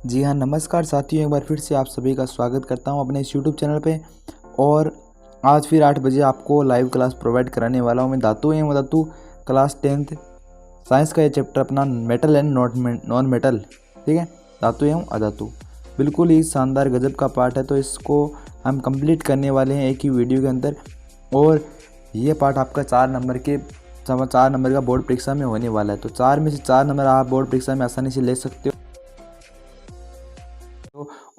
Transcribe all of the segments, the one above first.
जी हाँ, नमस्कार साथियों, एक बार फिर से आप सभी का स्वागत करता हूँ अपने इस यूट्यूब चैनल पे। और आज फिर 8 बजे आपको लाइव क्लास प्रोवाइड कराने वाला हूँ मैं धातु एवं अधातु क्लास 10th साइंस का ये चैप्टर अपना मेटल एंड नॉन मेटल, ठीक है। धातु एवं अधातु बिल्कुल ही शानदार गजब का पार्ट है, तो इसको हम कंप्लीट करने वाले हैं एक ही वीडियो के अंदर। और ये पार्ट आपका 4 नंबर का बोर्ड परीक्षा में होने वाला है, तो 4 में से 4 नंबर आप बोर्ड परीक्षा में आसानी से ले सकते हो।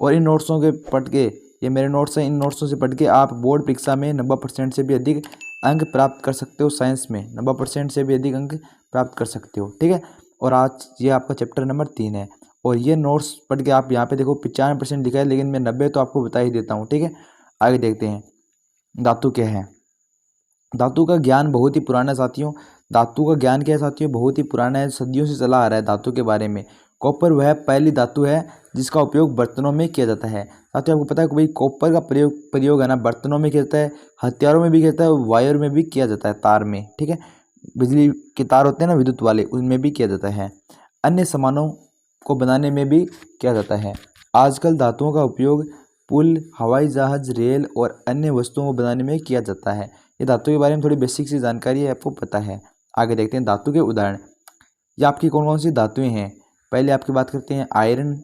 और इन नोट्सों के पढ़ के, ये मेरे नोट्स हैं, इन नोट्सों से पढ़ के आप बोर्ड परीक्षा में 90% से भी अधिक अंक प्राप्त कर सकते हो। साइंस में 90% से भी अधिक अंक प्राप्त कर सकते हो, ठीक है। और आज ये आपका चैप्टर नंबर 3 है। और ये नोट्स पढ़ के आप यहाँ पे देखो 95% लिखा है, लेकिन मैं 90 तो आपको बता ही देता हूँ, ठीक है। आगे देखते हैं धातु क्या है। धातु का ज्ञान बहुत ही पुराना है साथियों। धातु का ज्ञान क्या है साथियों, बहुत ही पुराना है, सदियों से चला आ रहा है धातु के बारे में। कॉपर वह पहली धातु है जिसका उपयोग बर्तनों में किया जाता है। साथियों आपको पता है कि भाई कॉपर का प्रयोग है ना, बर्तनों में किया जाता है, हथियारों में भी किया जाता है, वायर में भी किया जाता है, तार में, ठीक है। बिजली के तार होते हैं ना, विद्युत वाले, उनमें भी किया जाता है। अन्य सामानों को बनाने में भी किया जाता है। आजकल धातुओं का उपयोग पुल, हवाई जहाज, रेल और अन्य वस्तुओं को बनाने में किया जाता है। ये धातु के बारे में थोड़ी बेसिक सी जानकारी है, आपको पता है। आगे देखते हैं धातु के उदाहरण। ये आपकी कौन कौन सी धातुएं हैं। पहले आपकी बात करते हैं आयरन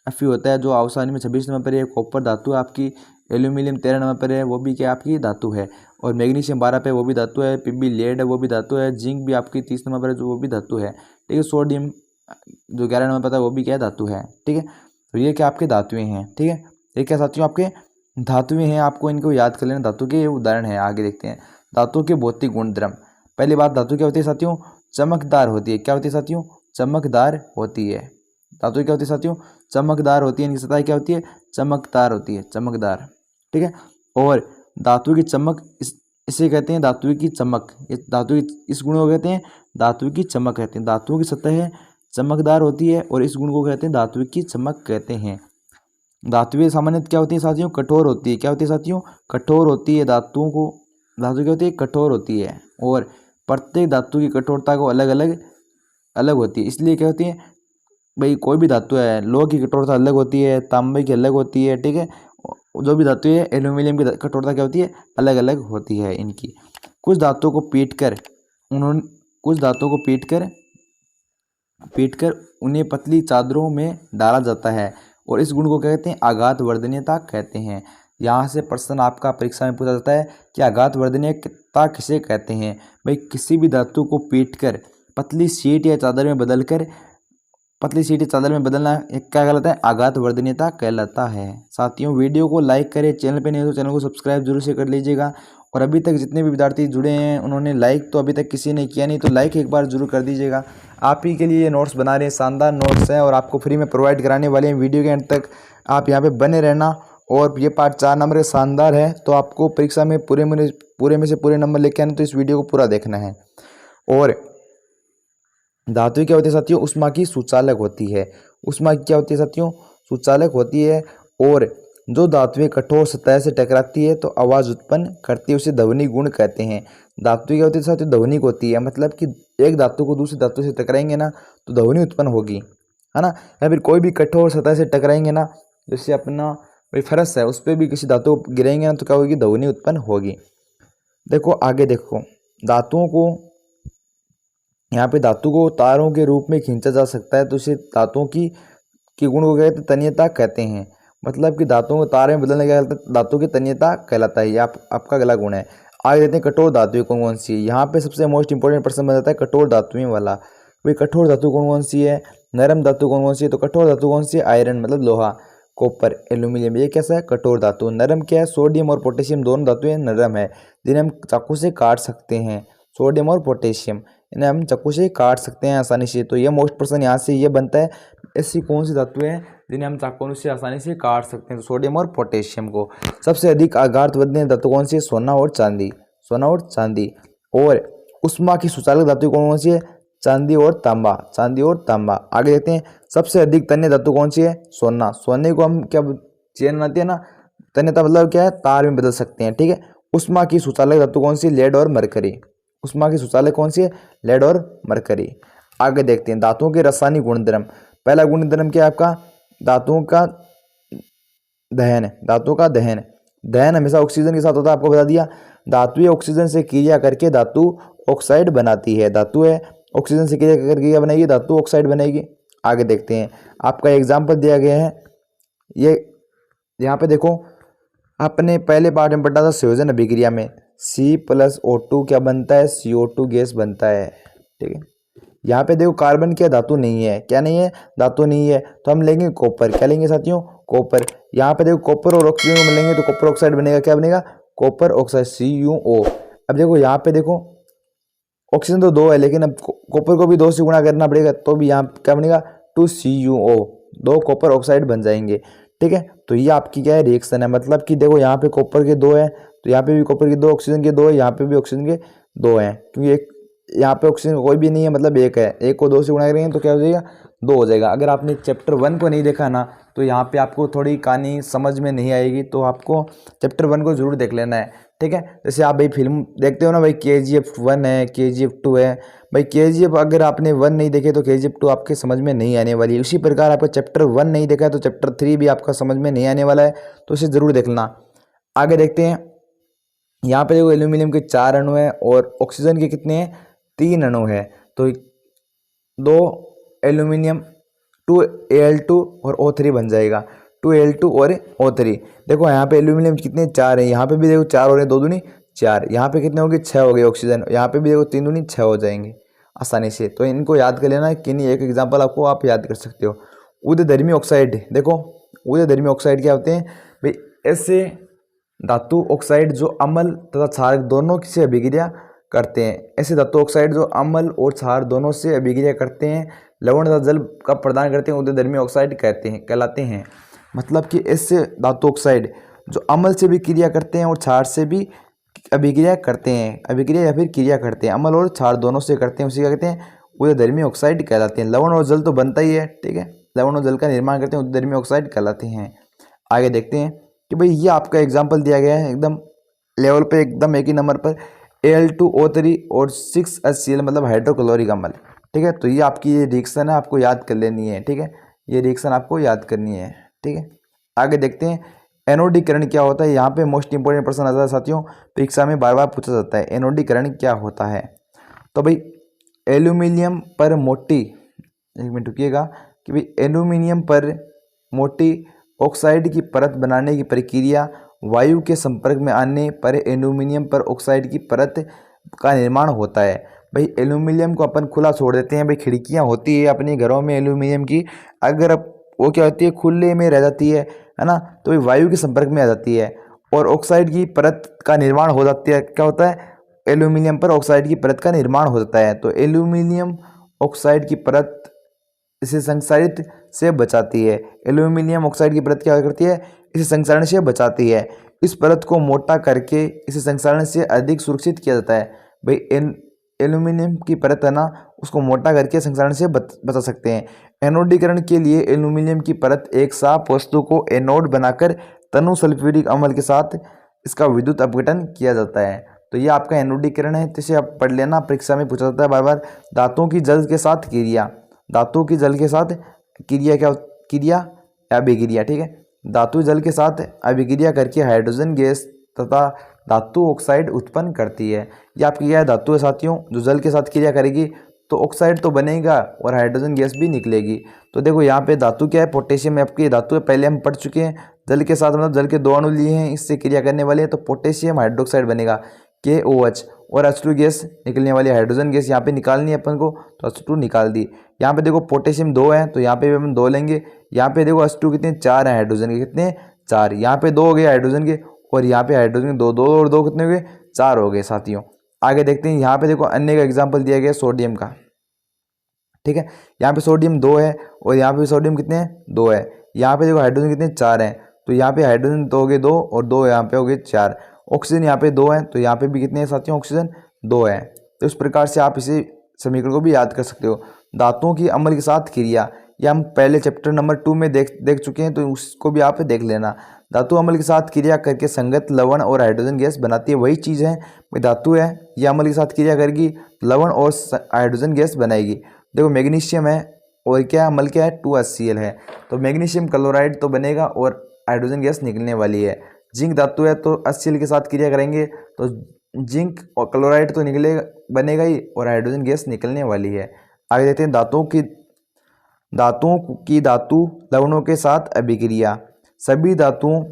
Fe होता है जो आसानी में 26 नंबर पर है। कॉपर धातु आपकी, एल्यूमिनियम 13 नंबर पर है, वो भी क्या आपकी धातु है। और मैग्नीशियम 12 पे, वो भी धातु है। Pb लेड है, वो भी धातु है। जिंक भी आपकी 30 नंबर पर है, जो वो भी धातु है, ठीक है। सोडियम जो 11 नंबर पर है, वो भी क्या है, धातु है, ठीक है। तो ये क्या आपके धातुएं हैं, ठीक है। ये क्या साथियों आपके धातुएं हैं, आपको इनको याद कर लेना, धातु के ये उदाहरण है। आगे देखते हैं धातु के भौतिक गुणधर्म। पहली बात, धातु क्या होती है साथियों, चमकदार होती है। क्या होती है साथियों, चमकदार होती है। धातु क्या होती है साथियों, चमकदार होती है। इनकी सतह क्या होती है, चमकदार होती है, चमकदार, ठीक है। और धातु की चमक, इसे कहते हैं धातु की चमक। इस गुण को कहते हैं धातु की चमक कहते हैं। धातुओं की सतह चमकदार होती है और इस गुण को कहते हैं धातु की चमक कहते हैं। धातुएं सामान्यतः क्या होती है साथियों, कठोर होती है। क्या होती है साथियों, कठोर होती है। धातु क्या होती है, कठोर होती है। और प्रत्येक धातु की कठोरता को अलग होती है। इसलिए क्या होती है भाई, कोई भी धातु है, लोह की कठोरता अलग होती है, तांबे की अलग होती है, ठीक है। जो भी धातु है, एल्यूमिनियम की कठोरता क्या होती है, अलग अलग होती है इनकी। कुछ धातुओं को पीट कर उन्हें पतली चादरों में डाला जाता है और इस गुण को क्या कहते हैं, आघात वर्धनीयता कहते हैं। यहाँ से प्रश्न आपका परीक्षा में पूछा जाता है कि आघात वर्धनीयता किसे कहते हैं। भाई, किसी भी धातु को पीट कर पतली शीट या चादर में बदलना क्या कहलाता है, आघात वर्धनीयता कहलाता है। साथियों वीडियो को लाइक करें, चैनल पे नहीं हो तो चैनल को सब्सक्राइब जरूर से कर लीजिएगा। और अभी तक जितने भी विद्यार्थी जुड़े हैं उन्होंने लाइक तो अभी तक किसी ने किया नहीं, तो लाइक एक बार जरूर कर दीजिएगा। आप ही के लिए ये नोट्स बना रहे हैं, शानदार नोट्स हैं और आपको फ्री में प्रोवाइड कराने वाले हैं। वीडियो के अंत तक आप यहाँ पे बने रहना। और ये पार्ट 4 नंबर शानदार है, तो आपको परीक्षा में पूरे में से पूरे नंबर लेके आने, तो इस वीडियो को पूरा देखना है। और धातु क्या होती है साथियों, ऊष्मा की सुचालक होती है। ऊष्मा क्या होती है साथियों, सुचालक होती है। और जो धातुएं कठोर सतह से टकराती है तो आवाज उत्पन्न करती है, उसे ध्वनि गुण कहते हैं। धातु क्या होती है साथियों, ध्वनिक होती है। मतलब कि एक धातु को दूसरी धातु से टकराएंगे ना तो ध्वनि उत्पन्न होगी, है ना। या फिर कोई भी कठोर सतह से टकराएंगे ना, जैसे अपना भाई फरस है, उस पर भी किसी धातु को गिराएंगे ना तो क्या होगी, ध्वनि उत्पन्न होगी। देखो आगे देखो, यहाँ पे धातु को तारों के रूप में खींचा जा सकता है, तो इसे धातुओं की गुण को कहते हैं, तन्यता कहते हैं। मतलब कि धातुओं को तार में बदलने का धातु की तन्यता कहलाता है। ये आपका अगला गुण है। आगे देखते हैं कठोर धातुएं कौन कौन सी है। यहाँ पे सबसे मोस्ट इंपॉर्टेंट प्रश्न बन जाता है कठोर धातुएं वाला। भाई कठोर धातु कौन कौन सी है, नरम धातु कौन कौन सी है। तो कठोर धातु कौन सी है, आयरन मतलब लोहा, कॉपर, एल्यूमिनियम, ये कैसा है, कठोर धातु। नरम क्या है, सोडियम और पोटेशियम दोनों धातुएं नरम है, जिन्हें हम चाकू से काट सकते हैं। सोडियम और पोटेशियम, इन्हें हम चाकू से काट सकते हैं आसानी से। तो ये मोस्ट प्रश्न यहाँ से ये बनता है, ऐसी कौन सी धातु है जिन्हें हम चाकू से आसानी से काट सकते हैं। तो सोडियम और पोटेशियम को। सबसे अधिक आघात वर्धनीय धातु कौन सी है, सोना और चांदी। और ऊष्मा की सुचालक धातु कौन सी है, चांदी और तांबा। आगे देखते हैं सबसे अधिक तन्य धातु कौन सी है, सोना। सोने को हम क्या चेन बनाते हैं ना, तन्यता मतलब क्या है, तार में बदल सकते हैं, ठीक है। ऊष्मा की सुचालक धातु कौन सी, लेड और मरकरी। ऊष्मा की सुचालक कौन सी है, लेड और मरकरी। आगे देखते हैं धातुओं के रासायनिक गुणधर्म। पहला गुणधर्म क्या है आपका, धातुओं का दहन हमेशा ऑक्सीजन के साथ होता है, आपको बता दिया। धातु या ऑक्सीजन से क्रिया करके धातु ऑक्साइड बनाती है। धातु है ऑक्सीजन से क्रिया करके क्या बनाएगी, धातु ऑक्साइड बनेगी। आगे देखते हैं, आपका एग्जाम्पल दिया गया है, ये यहाँ पे देखो, आपने पहले पार्ट में पढ़ा था संयोजन अभिक्रिया में C+O2 क्या बनता है, CO2 गैस बनता है। ठीक है, यहाँ पे देखो कार्बन क्या धातु नहीं है, क्या नहीं है, धातु नहीं है, तो हम लेंगे कॉपर। क्या लेंगे साथियों, कॉपर। यहाँ पे देखो कॉपर और ऑक्सीजन को मिलेंगे तो कॉपर ऑक्साइड बनेगा, क्या बनेगा, कॉपर ऑक्साइड CuO। अब देखो यहाँ पे देखो ऑक्सीजन तो 2 है, लेकिन अब कॉपर को भी 2 से गुणा करना पड़ेगा, तो भी यहाँ क्या बनेगा 2CuO, 2 कॉपर ऑक्साइड बन जाएंगे। ठीक है, तो ये आपकी क्या है, रिएक्शन है। मतलब कि देखो यहाँ पे कॉपर के 2 है, तो यहाँ पे भी कॉपर के 2, ऑक्सीजन के 2 है, यहाँ पे भी ऑक्सीजन के 2 हैं, क्योंकि एक यहाँ पे ऑक्सीजन कोई भी नहीं है, मतलब एक है, एक को 2 से गुणा करेंगे तो क्या हो जाएगा, 2 हो जाएगा। अगर आपने चैप्टर 1 को नहीं देखा ना, तो यहाँ पे आपको थोड़ी कहानी समझ में नहीं आएगी, तो आपको चैप्टर 1 को जरूर देख लेना है। ठीक है, जैसे आप भाई फिल्म देखते हो ना भाई, KGF 1 है, KGF 2 है भाई। KGF अगर आपने 1 नहीं देखे तो KGF 2 आपके समझ में नहीं आने वाली है। उसी प्रकार आपका चैप्टर 1 नहीं देखा है तो चैप्टर 3 भी आपका समझ में नहीं आने वाला है, तो इसे ज़रूर देख लेना। आगे देखते हैं, यहाँ पे देखो एल्यूमिनियम के 4 अणु हैं और ऑक्सीजन के कितने हैं, 3 अणु है। तो 2 एल्यूमिनियम 2Al2 और O3 बन जाएगा, 2Al2 और O3। देखो यहाँ पे एल्यूमिनियम कितने, 4 है, यहाँ पे भी देखो 4 हो रहे हैं, 2 दूनी 4, यहाँ पे कितने हो गए, 6 हो गए ऑक्सीजन, यहाँ पे भी देखो 3 दूनी 6 हो जाएंगे आसानी से। तो इनको याद कर लेना, कि नहीं एक एग्जाम्पल आपको आप याद कर सकते हो। उदयधर्मी ऑक्साइड, देखो उदयधर्मी ऑक्साइड क्या होते हैं भाई, ऐसे धातु ऑक्साइड जो अम्ल तथा क्षारक दोनों से अभिक्रिया करते हैं। ऐसे धातु ऑक्साइड जो अम्ल और क्षार दोनों से अभिक्रिया करते हैं, लवण तथा जल का प्रदान करते हैं, उदयधर्मी ऑक्साइड कहलाते हैं। मतलब कि ऐसे धातु ऑक्साइड जो अम्ल से भी क्रिया करते हैं और क्षार से भी अभिक्रिया करते हैं, अभिक्रिया या फिर क्रिया करते हैं, अम्ल और क्षार दोनों से करते हैं, उसे क्या कहते हैं, उदयधर्मी ऑक्साइड कहलाते हैं। लवण और जल तो बनता ही है, ठीक है, लवण और जल का निर्माण करते हैं, उदयधर्मी ऑक्साइड कहलाते हैं। आगे देखते हैं कि भाई ये आपका एग्जाम्पल दिया गया है एकदम लेवल पे, एकदम एक ही नंबर पर, Al2O3 और 6HCl मतलब हाइड्रोक्लोरिक अम्ल। ठीक है, तो ये आपकी ये रिएक्शन है, आपको याद कर लेनी है। ठीक है, ये रिएक्शन आपको याद करनी है। ठीक है, आगे देखते हैं एनोडीकरण क्या होता है। यहाँ पे मोस्ट इंपोर्टेंट प्रश्न आता है साथियों, परीक्षा में बार बार पूछा जाता है, एनोडीकरण क्या होता है। तो भाई एल्यूमिनियम पर मोटी, एक मिनट रुकिएगा, कि भाई एल्यूमिनियम पर मोटी ऑक्साइड की परत बनाने की प्रक्रिया वायु के संपर्क में आने पर एल्यूमिनियम पर ऑक्साइड की परत का निर्माण होता है। भाई एल्यूमिनियम को अपन खुला छोड़ देते हैं, भाई खिड़कियां होती है अपने घरों में एल्यूमिनियम की, अगर वो क्या होती है, खुले में रह जाती है ना, तो भाई वायु के संपर्क में आ जाती है और ऑक्साइड की परत का निर्माण हो जाती है। क्या होता है, एल्यूमिनियम पर ऑक्साइड की परत का निर्माण हो जाता है। तो एल्यूमिनियम ऑक्साइड की परत इसे संक्षारित से बचाती है। एल्यूमिनियम ऑक्साइड की परत क्या करती है, इसे संक्षारण से बचाती है। इस परत को मोटा करके इसे संक्षारण से अधिक सुरक्षित किया जाता है। भाई एल्यूमिनियम की परत है ना, उसको मोटा करके संक्षारण से बचा सकते हैं। एनोडीकरण के लिए एल्यूमिनियम की परत एक साफ वस्तु को एनोड बनाकर तनु सल्फ्यूरिक अम्ल के साथ इसका विद्युत अपघटन किया जाता है। तो ये आपका एनोडीकरण है, जिसे आप पढ़ लेना, परीक्षा में पूछा जाता है बार बार। धातुओं की जल के साथ क्रिया, धातु की जल के साथ क्रिया, क्या क्रिया, अभिक्रिया। ठीक है, धातु जल के साथ अभिक्रिया करके हाइड्रोजन गैस तथा धातु ऑक्साइड उत्पन्न करती है। ये आपकी क्या है, धातु है साथियों, जो जल के साथ क्रिया करेगी तो ऑक्साइड तो बनेगा और हाइड्रोजन गैस भी निकलेगी। तो देखो यहाँ पे धातु क्या है, पोटेशियम आपकी धातु है, पहले हम पढ़ चुके हैं। जल के साथ मतलब जल के 2 अणु लिए हैं, इससे क्रिया करने वाले हैं, तो पोटेशियम हाइड्रोक्साइड बनेगा KOH, और H2 गैस निकलने वाली, हाइड्रोजन गैस यहाँ पे निकालनी है अपन को, तो H2 निकाल दी। यहाँ पे देखो पोटेशियम 2 है, तो यहाँ पे भी हम 2 लेंगे। यहाँ पे देखो H2 कितने, 4 हैं, हाइड्रोजन के कितने, 4। यहाँ पे 2 हो गए हाइड्रोजन के, और यहाँ पे हाइड्रोजन के 2, 2 और 2 कितने हो गए, 4 हो गए साथियों। आगे देखते हैं, यहाँ पे देखो अन्य का एग्जाम्पल दिया गया सोडियम का। ठीक है, यहाँ पे सोडियम 2 है और यहाँ पे सोडियम कितने हैं, 2 है। यहाँ पे देखो हाइड्रोजन कितने, 4 हैं, तो यहाँ पे हाइड्रोजन तो हो गए 2 और 2 यहाँ पे हो गए 4। ऑक्सीजन यहाँ पे 2 है, तो यहाँ पे भी कितने हैं साथियों, ऑक्सीजन 2 है। तो इस प्रकार से आप इसे समीकरण को भी याद कर सकते हो। धातुओं की अम्ल के साथ क्रिया, यह हम पहले चैप्टर नंबर 2 में देख चुके हैं, तो उसको भी आप देख लेना। धातु अम्ल के साथ क्रिया करके संगत लवण और हाइड्रोजन गैस बनाती है, वही चीज़ है, धातु है, यह अम्ल के साथ क्रिया करेगी, लवण और हाइड्रोजन गैस बनाएगी। देखो मैग्नीशियम है और क्या अम्ल क्या है, 2HCl है। तो मैग्नीशियम क्लोराइड तो बनेगा और हाइड्रोजन गैस निकलने वाली है। जिंक धातु है तो HCl के साथ क्रिया करेंगे तो जिंक और क्लोराइड तो बनेगा ही और हाइड्रोजन गैस निकलने वाली है। आगे देखते हैं धातुओं की धातु लवणों के साथ अभिक्रिया। सभी धातुओं,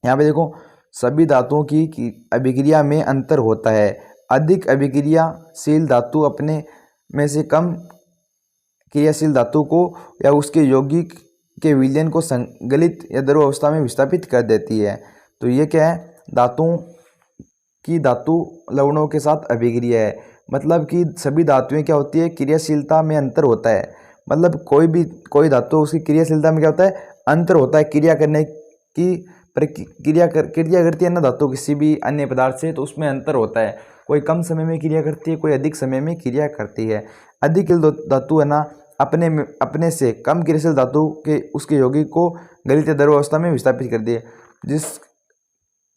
यहाँ पे देखो, सभी धातुओं की अभिक्रिया में अंतर होता है। अधिक अभिक्रियाशील धातु अपने में से कम क्रियाशील धातु को या उसके यौगिक के विलयन को संगलित या द्रव अवस्था में विस्थापित कर देती है। तो ये क्या है, धातुओं की धातु लवणों के साथ अभिक्रिया है। मतलब कि सभी धातुएं क्या होती है, क्रियाशीलता में अंतर होता है। मतलब कोई धातु उसकी क्रियाशीलता में क्या होता है, अंतर होता है। क्रिया करने की क्रिया करती है ना धातु किसी भी अन्य पदार्थ से, तो उसमें अंतर होता है। कोई कम समय में क्रिया करती है, कोई अधिक समय में क्रिया करती है। अधिक धातु है ना अपने से कम क्रियाशील धातु के उसके यौगिक को गलित या द्रव अवस्था में विस्थापित कर दिए।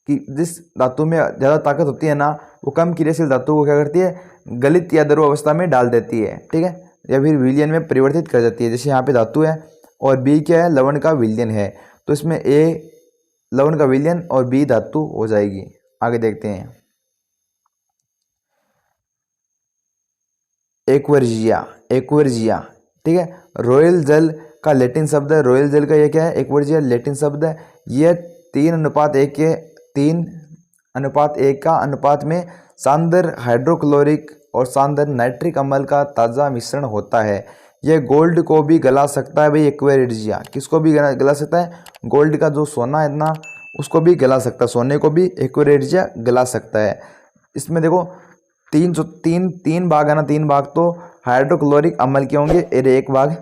जिस धातु में ज़्यादा ताकत होती है ना, वो कम क्रियाशील धातु को क्या करती है, गलित या द्रव अवस्था में डाल देती है, ठीक है, या फिर विलयन में परिवर्तित कर देती है। जैसे यहाँ पे धातु है और बी क्या है, लवण का विलयन है, तो इसमें ए लवण का विलयन और बी धातु हो जाएगी। आगे देखते हैं, एक्वर्जिया, ठीक है। रॉयल जल का लैटिन शब्द है, रॉयल जल का ये क्या है, एक्वर्जिया लैटिन शब्द है। यह 3:1 का अनुपात में सांद्र हाइड्रोक्लोरिक और सांद्र नाइट्रिक अम्ल का ताज़ा मिश्रण होता है। यह गोल्ड को भी गला सकता है भाई, एक्वेरिजिया किसको भी गला सकता है, गोल्ड का जो सोना है ना उसको भी गला सकता है, सोने को भी एक्वेरिजिया गला सकता है। इसमें देखो तीन भाग है ना, 3 भाग तो हाइड्रोक्लोरिक अम्ल के होंगे और एक भाग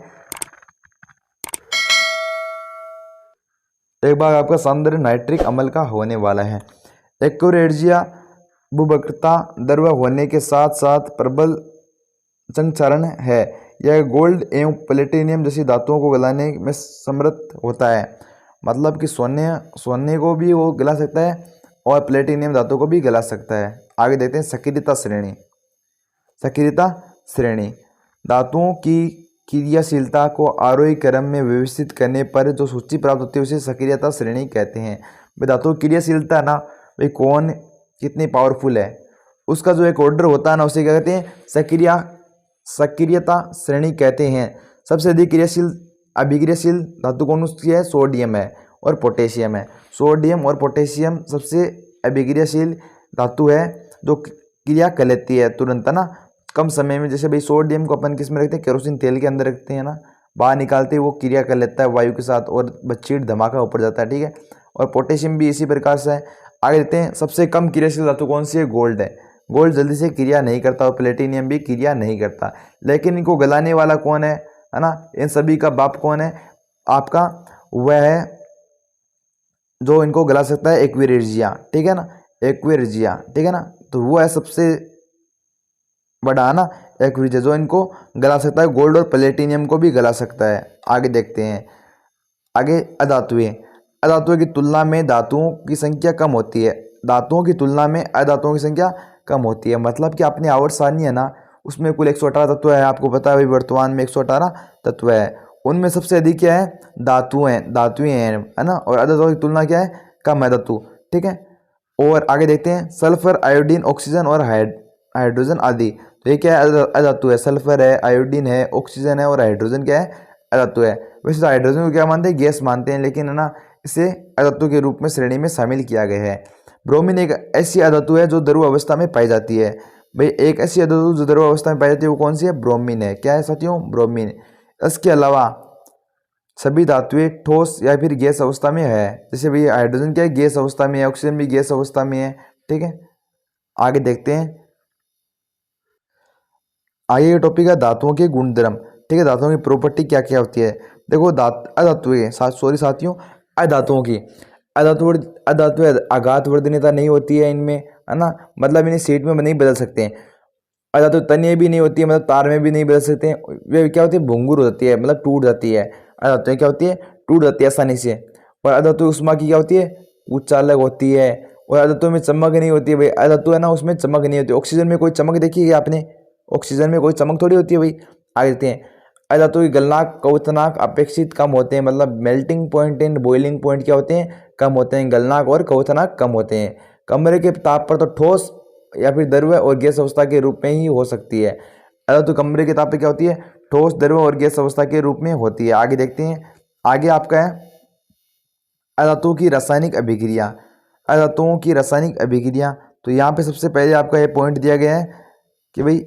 आपका सांद्र नाइट्रिक अम्ल का होने वाला है। एक्वेरिजिया भूवक्रता द्रव होने के साथ साथ प्रबल संचरण है। यह गोल्ड एवं प्लेटिनियम जैसी धातुओं को गलाने में समर्थ होता है। मतलब कि सोने को भी वो गला सकता है और प्लेटिनियम धातु को भी गला सकता है। आगे देखते हैं सक्रियता श्रेणी। धातुओं की क्रियाशीलता को आरोही क्रम में व्यवस्थित करने पर जो सूची प्राप्त होती है उसे सक्रियता श्रेणी कहते हैं। भाई धातु की क्रियाशीलता ना, भाई कौन कितनी पावरफुल है, उसका जो एक ऑर्डर होता है ना उसे क्या कहते हैं, सक्रियता श्रेणी कहते हैं। सबसे अधिक अभिक्रियाशील धातु कौन सी है, सोडियम है और पोटेशियम है। सोडियम और पोटेशियम सबसे अभिक्रियाशील धातु है जो क्रिया कर लेती है तुरंत, है ना, कम समय में। जैसे भाई सोडियम को अपन किस में रखते हैं, केरोसिन तेल के अंदर रखते हैं ना, बाहर निकालते ही वो क्रिया कर लेता है वायु के साथ और बच्चीट धमाका ऊपर जाता है, ठीक है। और पोटेशियम भी इसी प्रकार से है। आगे देखते हैं, सबसे कम क्रियाशील धातु कौन सी है, गोल्ड है। गोल्ड जल्दी से क्रिया नहीं करता और प्लेटिनियम भी क्रिया नहीं करता। लेकिन इनको गलाने वाला कौन है ना, इन सभी का बाप कौन है आपका, वह है जो इनको गला सकता है, एक्वेरिजिया, ठीक है ना, एक्वेरिजिया, ठीक है ना। तो वो है सबसे बड़ा, है ना, एक्वेरिजिया, जो इनको गला सकता है, गोल्ड और प्लेटिनियम को भी गला सकता है। आगे देखते हैं, आगे अधातुएं की तुलना में धातुओं की संख्या कम होती है। धातुओं की तुलना में अधातुओं की संख्या कम होती है। मतलब कि अपनी आवर्त सारणी है ना, उसमें कुल 118 तत्व है, आपको पता है भाई, वर्तमान में 118 तत्व है। उनमें सबसे अधिक क्या है, धातुएं हैं, है ना, और अधातुओं की तुलना क्या है, कम है धातु, ठीक है। और आगे देखते हैं, सल्फर, आयोडीन, ऑक्सीजन और हाइड्रोजन आदि। तो ये क्या है, अधातु है, सल्फर है, आयोडीन है, ऑक्सीजन है और हाइड्रोजन क्या है, अधातु है। वैसे तो हाइड्रोजन को क्या मानते हैं, गैस मानते हैं, लेकिन है ना इसे अधातु के रूप में श्रेणी में शामिल किया गया है। ब्रोमीन एक ऐसी अधातु है जो द्रव अवस्था में पाई जाती है। भाई एक ऐसी अधातु जो द्रव अवस्था में पाई जाती है वो कौन सी है, ब्रोमीन है। क्या है साथियों, ब्रोमीन। इसके अलावा सभी धातुएं ठोस या फिर गैस अवस्था में है। जैसे भाई हाइड्रोजन क्या है, गैस अवस्था में है, ऑक्सीजन भी गैस अवस्था में है, ठीक है। आगे देखते हैं, आगे का टॉपिक है धातुओं के गुणधर्म, ठीक है। धातुओं की प्रॉपर्टी क्या क्या होती है, देखो साथियों, अधातुओं की अधातुएं आघात वर्धनीयता नहीं होती है इनमें, है ना, मतलब इन्हें सीट में नहीं बदल सकते हैं। अधातु तन्य भी नहीं होती है, मतलब तार में भी नहीं बदल सकते हैं। वे क्या होती है, भंगुर होती है, मतलब टूट जाती है। अधातुएं क्या होती है, टूट जाती है आसानी से। और अधातु उष्मा की क्या होती है, उच्चालक होती है। और अधातु में चमक नहीं होती है भाई, अधातु है ना उसमें चमक नहीं होती। ऑक्सीजन में कोई चमक देखी है आपने, ऑक्सीजन में कोई चमक थोड़ी होती है भाई। आगे देखते हैं, अधातु के गलनांक क्वथनांक अपेक्षित कम होते हैं, मतलब melting point and boiling point क्या होते हैं, कम होते हैं। गलनांक और क्वथनांक कम होते हैं। कमरे के ताप पर तो ठोस या फिर द्रव्य और गैस अवस्था के रूप में ही हो सकती है। अधातु कमरे के ताप पर क्या होती है, ठोस, द्रव्य और गैस अवस्था के रूप में होती है। आगे देखते हैं, आगे आपका है अधातुओं की रासायनिक अभिक्रिया। अधातुओं की रासायनिक अभिक्रिया, तो यहाँ पे सबसे पहले आपका ये पॉइंट दिया गया है कि भाई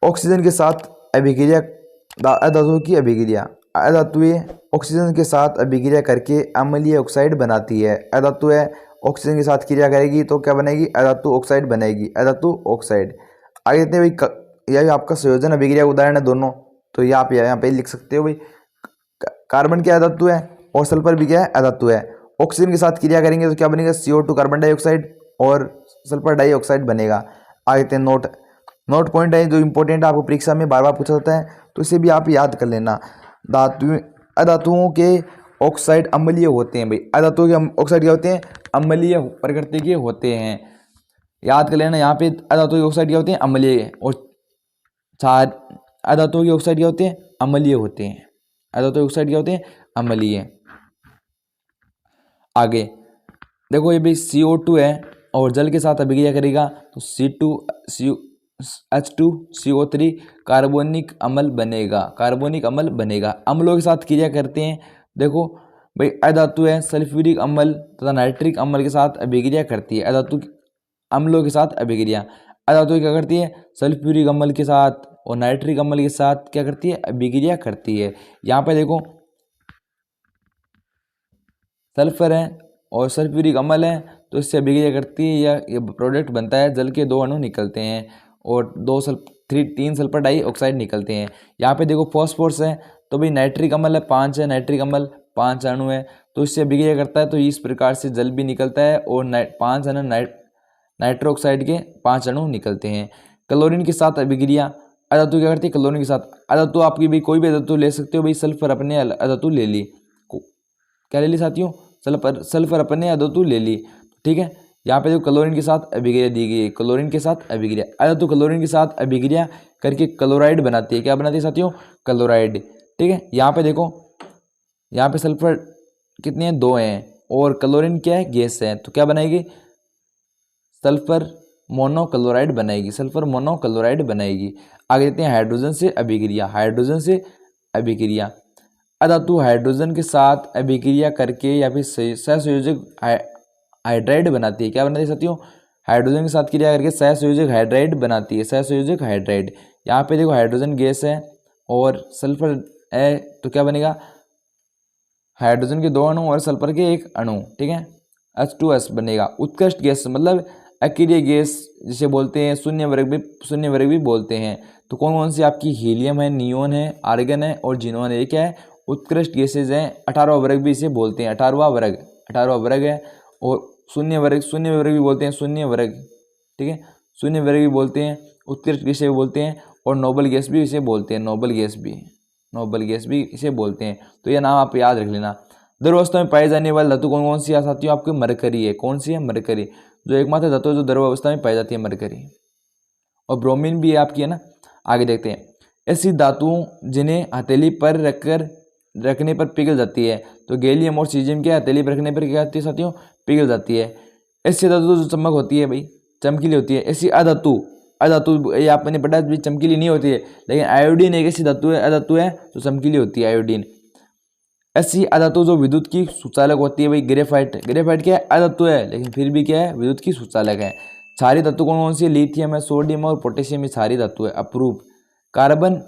ऑक्सीजन के साथ अभिक्रिया, अधातुओं की अभिक्रिया। अधातुएं ऑक्सीजन के साथ अभिक्रिया करके अम्लीय ऑक्साइड बनाती है। अधातुएं ऑक्सीजन के साथ क्रिया करेगी तो क्या बनेगी, अधातु ऑक्साइड बनेगी, अधातु ऑक्साइड। आगे देखते हैं भाई, यह आपका संयोजन अभिक्रिया उदाहरण है दोनों, तो ये आप यहाँ पे लिख सकते हो भाई। कार्बन क्या अधातु है और सल्फर भी क्या है, अधातु है। ऑक्सीजन के साथ क्रिया करेंगे तो क्या बनेगा, CO2 कार्बन डाइऑक्साइड और सल्फर डाइऑक्साइड बनेगा। आगे देखते हैं नोट पॉइंट है जो इंपॉर्टेंट है, आपको परीक्षा में बार बार पूछा जाता है, तो इसे भी आप याद कर लेना। अधातुओं के ऑक्साइड अम्लीय होते हैं भाई। अधातुओं के ऑक्साइड क्या होते हैं, अम्लीय प्रकृति के होते हैं, याद कर लेना। यहाँ पे अधातुओं के ऑक्साइड क्या होते हैं, अम्लीय, और चार अधातुओं के ऑक्साइड क्या होते हैं, अम्लीय होते हैं। अधातुओं के ऑक्साइड क्या होते हैं, अम्लीय। आगे देखो, ये भी CO2 है और जल के साथ अभिक्रिया करेगा तो H2CO3 कार्बोनिक अम्ल बनेगा, कार्बोनिक अम्ल बनेगा। अम्लों के साथ क्रिया करते हैं, देखो भाई अधातु है, सल्फ्यूरिक अम्ल तथा नाइट्रिक अम्ल के साथ अभिक्रिया करती है। अधातु अम्लों के साथ अभिक्रिया, अधातु क्या करती है, सल्फ्यूरिक अम्ल के साथ और नाइट्रिक अम्ल के साथ क्या करती है, अभिक्रिया करती है। यहाँ पे देखो सल्फर है और सल्फ्यूरिक अम्ल है, तो इससे अभिक्रिया करती है, या ये प्रोडक्ट बनता है, जल के 2 अणु निकलते हैं और 3 सल्फर डाइऑक्साइड निकलते हैं। यहाँ पे देखो फॉस्फोरस है, तो भाई नाइट्रिक अम्ल है 5 है, नाइट्रिक अम्ल 5 अणु है, तो इससे अभिक्रिया करता है, तो इस प्रकार से जल भी निकलता है और 5 अणु नाइट्रोक्साइड के 5 अणु निकलते हैं। क्लोरीन के साथ अभिक्रिया, अधातु क्या करती है, क्लोरीन के साथ। अधातु आपकी भी कोई भी अधातु ले सकते हो भाई, सल्फर अपने अधातु ले ली, क्या ले ली साथियों, सल्फर अपने अधातु ले ली, ठीक है। यहाँ पे जो क्लोरीन के साथ अभिक्रिया दी गई है, क्लोरीन के साथ अभिक्रिया, अधातु क्लोरीन के साथ अभिक्रिया करके क्लोराइड बनाती है, क्या बनाती है साथियों, क्लोराइड, ठीक है। यहाँ पे देखो, यहाँ पे सल्फर कितने हैं, 2 हैं, और क्लोरीन क्या है, गैस है, तो क्या बनाएगी, सल्फर मोनोक्लोराइड बनाएगी, सल्फर मोनोक्लोराइड बनाएगी। आगे देखते हैं हाइड्रोजन से अभिक्रिया, हाइड्रोजन से अभिक्रिया। अधातु हाइड्रोजन के साथ अभिक्रिया करके या फिर सहसंयोजक हाइड्राइड बनाती है, क्या बनाती है साथियों, हाइड्रोजन के साथ क्रिया करके सहसंयोजक हाइड्राइड बनाती है, सहसंयोजक हाइड्राइड। यहाँ पे देखो हाइड्रोजन गैस है और सल्फर है, तो क्या बनेगा, हाइड्रोजन के 2 अणु और सल्फर के 1 अणु, ठीक है, H2S बनेगा। उत्कृष्ट गैस मतलब अक्रिय गैस जिसे बोलते हैं, शून्य वर्ग भी बोलते हैं। तो कौन कौन सी आपकी, हीलियम है, नियोन है, आर्गन है और जिनोन है, ये क्या है, उत्कृष्ट गैसेज हैं। 18वां वर्ग भी इसे बोलते हैं, 18वां वर्ग है। और शून्य वर्ग भी बोलते हैं, शून्य वर्ग, ठीक है, शून्य वर्ग भी बोलते हैं, उत्कृष्ट गैसें भी बोलते हैं, और नोबल गैस भी इसे बोलते हैं, नोबल गैस भी इसे बोलते हैं। तो यह नाम आप याद रख लेना। द्रवावस्था में पाई जाने वाली धातु कौन कौन सी है साथियों, आपके मरकरी है, कौन सी है, मरकरी, जो एकमात्र धातु है जो द्रवावस्था में पाई जाती है, मरकरी। और ब्रोमीन भी है आपकी, है ना। आगे देखते हैं, ऐसी धातुओं जिन्हें हथेली पर रखने पर पिघल जाती है, तो गैलियम और सीजियम क्या हथेली पर रखने पर क्या होती है साथियों, पिघल जाती है। ऐसी धातु जो चमक होती है भाई, चमकीली होती है। ऐसी अधातु ये आपने पढ़ा भी चमकीली नहीं होती है, लेकिन आयोडीन एक ऐसी धातु है जो चमकीली होती है, आयोडीन। ऐसी अधातु जो विद्युत की सुचालक होती है भाई, ग्रेफाइट क्या है, अधातु है लेकिन फिर भी क्या है, विद्युत की सुचालक है। क्षारीय धातु कौन कौन सी है, लिथियम है, सोडियम और पोटेशियम में क्षारीय धातु है। अप्रूप कार्बन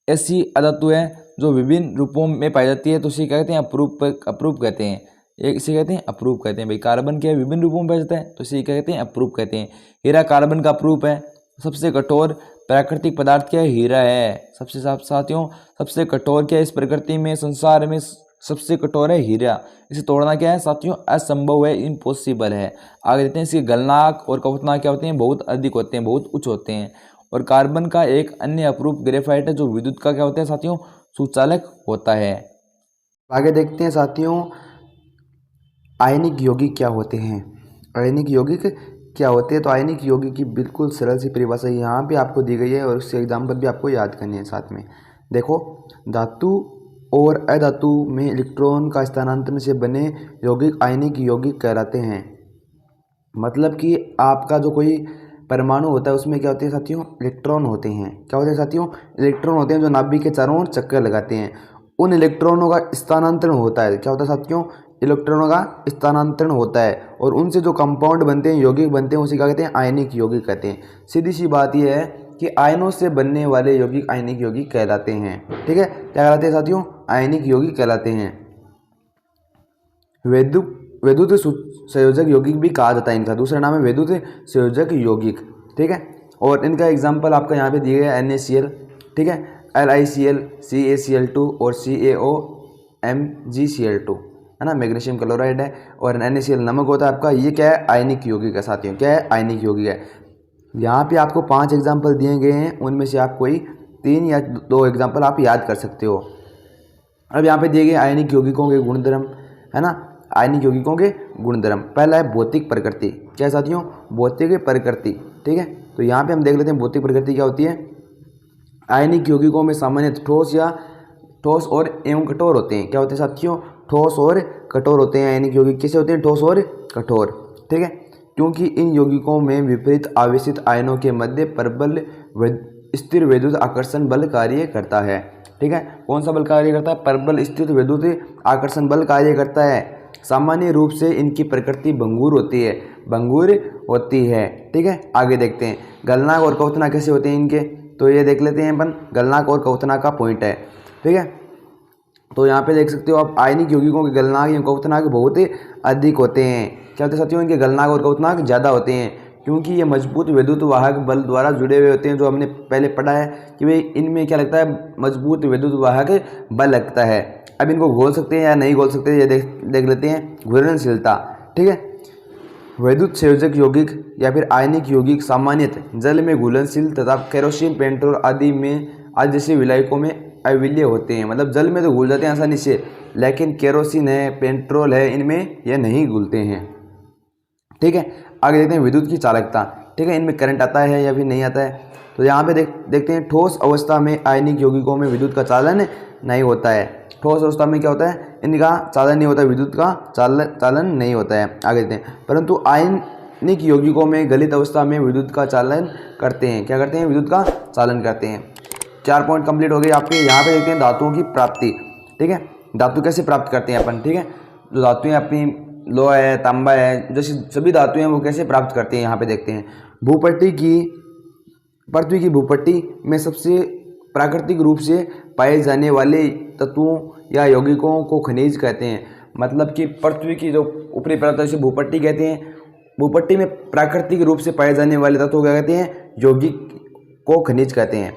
ऐसी अधातु है जो विभिन्न रूपों में पाई जाती है, तो इसे क्या कहते हैं, अप्रूप कहते हैं। इसे कहते हैं अप्रूप कहते हैं भाई। कार्बन क्या विभिन्न रूपों में पाया जाता है, तो इसे क्या कहते हैं, अप्रूप कहते हैं। हीरा कार्बन का अप्रूप है। सबसे कठोर प्राकृतिक पदार्थ क्या है, हीरा है। सबसे साथियों सबसे कठोर क्या है इस प्रकृति में, संसार में सबसे कठोर है हीरा। इसे तोड़ना क्या है साथियों, असंभव है, इम्पॉसिबल है। आगे देखते हैं, इसके गलनांक और कवटनांक क्या होते हैं, बहुत अधिक होते हैं, बहुत उच्च होते हैं। और कार्बन का एक अन्य अप्रूप ग्रेफाइट है जो विद्युत का क्या होता है साथियों, सुचालक होता है। आगे देखते हैं साथियों, आयनिक यौगिक क्या होते हैं। आयनिक यौगिक क्या होते हैं। तो आयनिक यौगिक की बिल्कुल सरल सी परिभाषा यहाँ पे आपको दी गई है और उससे एग्जाम्पल भी आपको याद करनी है साथ में। देखो, धातु और अधातु में इलेक्ट्रॉन का स्थानांतरण से बने यौगिक आयनिक यौगिक कहलाते हैं। मतलब कि आपका जो कोई परमाणु होता है उसमें क्या होते हैं साथियों, इलेक्ट्रॉन होते हैं। क्या होते हैं साथियों, इलेक्ट्रॉन होते हैं जो नाभिक के चारों ओर चक्कर लगाते हैं। उन इलेक्ट्रॉनों का स्थानांतरण होता है। क्या होता है साथियों, इलेक्ट्रॉनों का स्थानांतरण होता है और उनसे जो कंपाउंड बनते हैं, यौगिक बनते हैं, उसे क्या कहते हैं, आयनिक यौगिक कहते हैं। सीधी सी बात यह है कि आयनों से बनने वाले यौगिक आयनिक यौगिक कहलाते हैं। ठीक है, क्या कहलाते हैं साथियों, आयनिक यौगिक कहलाते हैं। वैद्युत संयोजक यौगिक भी कहा जाता है इनका, दूसरा नाम है वैद्युत संयोजक यौगिक। ठीक है, और इनका एग्जाम्पल आपका यहाँ पे दिए गए NaCl, ठीक है, LiCl, CaCl2 और CaOMgCl2, है ना, मैग्नीशियम क्लोराइड है, और NaCl नमक होता है आपका। ये क्या है, आयनिक यौगिक है साथियों। क्या है, आयनिक यौगिक है। यहाँ पे आपको 5 एग्जाम्पल दिए गए हैं, उनमें से आप कोई 3 या 2 एग्जाम्पल आप याद कर सकते हो। अब यहाँ पे दिए गए आयनिक यौगिकों के गुणधर्म, है ना, आयनिक यौगिकों के गुणधर्म। पहला है भौतिक प्रकृति। क्या है साथियों, भौतिक प्रकृति। ठीक है, तो यहाँ पे हम देख लेते हैं भौतिक प्रकृति क्या होती है। आयनिक यौगिकों में सामान्यतः ठोस और एवं कठोर होते हैं। क्या होते हैं साथियों, ठोस और कठोर होते हैं। आयनिक यौगिक कैसे होते हैं, ठोस और कठोर। ठीक है, क्योंकि इन यौगिकों में विपरीत आवेशित आयनों के मध्य प्रबल स्थिर वैद्युत आकर्षण बल कार्य करता है। ठीक है, कौन सा बल कार्य करता है, प्रबल स्थिर वैद्युत आकर्षण बल कार्य करता है। सामान्य रूप से इनकी प्रकृति भंगुर होती है, ठीक है, आगे देखते हैं गलनांक और क्वथनांक कैसे होते हैं इनके। तो ये देख लेते हैं अपन, गलनांक और क्वथनांक का पॉइंट है। ठीक है, तो यहाँ पे देख सकते हो आप, आयनिक यौगिकों के गलनांक या क्वथनांक बहुत ही अधिक होते हैं। क्या होते हैं साथियों, इनके गलनांक और क्वथनांक ज़्यादा होते हैं, क्योंकि ये मजबूत विद्युत वाहक बल द्वारा जुड़े हुए होते हैं। जो हमने पहले पढ़ा है कि भाई इनमें क्या लगता है, मजबूत विद्युत वाहक बल लगता है। अब इनको घोल सकते हैं या नहीं घोल सकते, ये देख लेते हैं। घुलनशीलता, ठीक है, वैद्युत संयोजक यौगिक या फिर आयनिक यौगिक सामान्यतः जल में घुलनशील तथा केरोसिन, पेट्रोल आदि जैसे विलायकों में अविलीय होते हैं। मतलब जल में तो घुल जाते हैं आसानी से, लेकिन केरोसिन है, पेट्रोल है, इनमें यह नहीं घुलते हैं। ठीक है, आगे देखते हैं विद्युत की चालकता। ठीक है, इनमें करंट आता है या फिर नहीं आता है। तो यहाँ पे देखते हैं ठोस अवस्था में आयनिक यौगिकों में विद्युत का चालन नहीं होता है। ठोस अवस्था में क्या होता है, इनका चालन नहीं होता, विद्युत का चालन नहीं होता है। आगे देखते हैं, परंतु आयनिक यौगिकों में गलित अवस्था में विद्युत का चालन करते हैं। क्या करते हैं, विद्युत का चालन करते हैं। 4 पॉइंट कंप्लीट हो गए आपके। यहाँ पे देखते हैं धातुओं की प्राप्ति। ठीक है, धातु कैसे प्राप्त करते हैं अपन। ठीक है, जो धातुएं अपनी लोहा है, तांबा है, जैसे सभी धातुएं हैं वो कैसे प्राप्त करते हैं यहाँ पे देखते हैं। पृथ्वी की भूपट्टी में सबसे प्राकृतिक रूप से पाए जाने वाले तत्वों या यौगिकों को खनिज कहते हैं। मतलब कि पृथ्वी की जो ऊपरी परत है उसे भूपट्टी कहते हैं। भूपट्टी में प्राकृतिक रूप से पाए जाने वाले तत्वों क्या कहते हैं, यौगिक को खनिज कहते हैं।